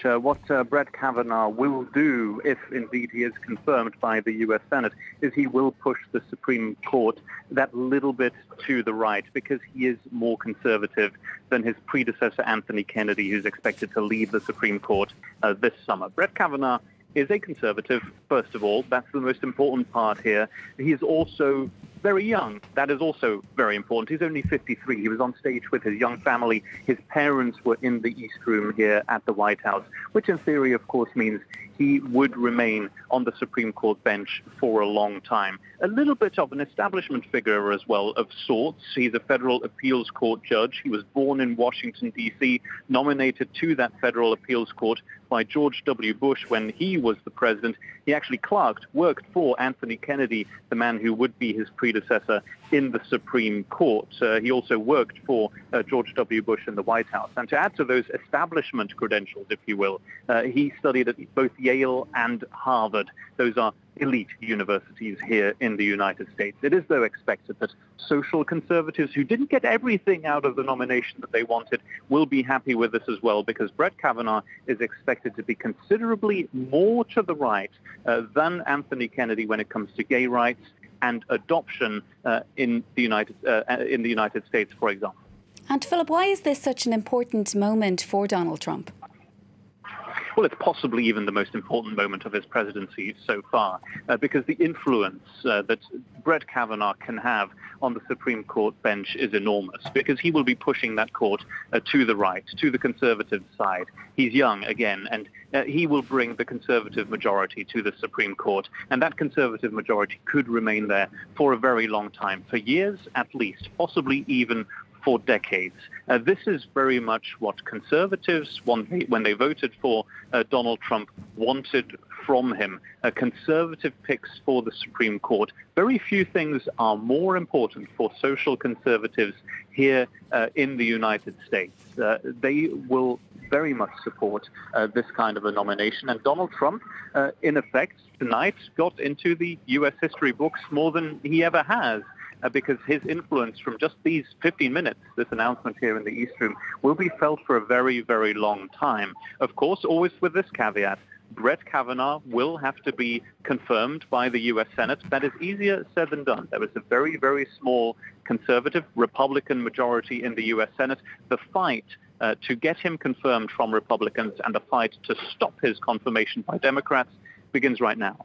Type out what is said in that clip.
What Brett Kavanaugh will do, if indeed he is confirmed by the U.S. Senate, is he will push the Supreme Court that little bit to the right because he is more conservative than his predecessor, Anthony Kennedy, who's expected to leave the Supreme Court this summer. Brett Kavanaugh is a conservative, first of all. That's the most important part here. He is also very young. That is also very important. He's only 53. He was on stage with his young family. His parents were in the East Room here at the White House, which in theory, of course, means he would remain on the Supreme Court bench for a long time. A little bit of an establishment figure as well, of sorts. He's a federal appeals court judge. He was born in Washington, D.C., nominated to that federal appeals court by George W. Bush when he was the president. He actually worked for Anthony Kennedy, the man who would be his predecessor in the Supreme Court. He also worked for George W. Bush in the White House. And to add to those establishment credentials, if you will, he studied at both Yale and Harvard. Those are elite universities here in the United States. It is, though, expected that social conservatives who didn't get everything out of the nomination that they wanted will be happy with this as well, because Brett Kavanaugh is expected to be considerably more to the right than Anthony Kennedy when it comes to gay rights and adoption in the United States, for example. And Philip, why is this such an important moment for Donald Trump? Well, it's possibly even the most important moment of his presidency so far, because the influence that Brett Kavanaugh can have on the Supreme Court bench is enormous, because he will be pushing that court to the right, to the conservative side. He's young, again, and he will bring the conservative majority to the Supreme Court, and that conservative majority could remain there for a very long time, for years at least, possibly even for decades. This is very much what conservatives, when they voted for Donald Trump, wanted from him. Conservative picks for the Supreme Court. Very few things are more important for social conservatives here in the United States. They will very much support this kind of a nomination. And Donald Trump, in effect, tonight got into the U.S. history books more than he ever has. Because his influence from just these 15 minutes, this announcement here in the East Room, will be felt for a very, very long time. Of course, always with this caveat, Brett Kavanaugh will have to be confirmed by the U.S. Senate. That is easier said than done. There is a very, very small conservative Republican majority in the U.S. Senate. The fight to get him confirmed from Republicans and the fight to stop his confirmation by Democrats begins right now.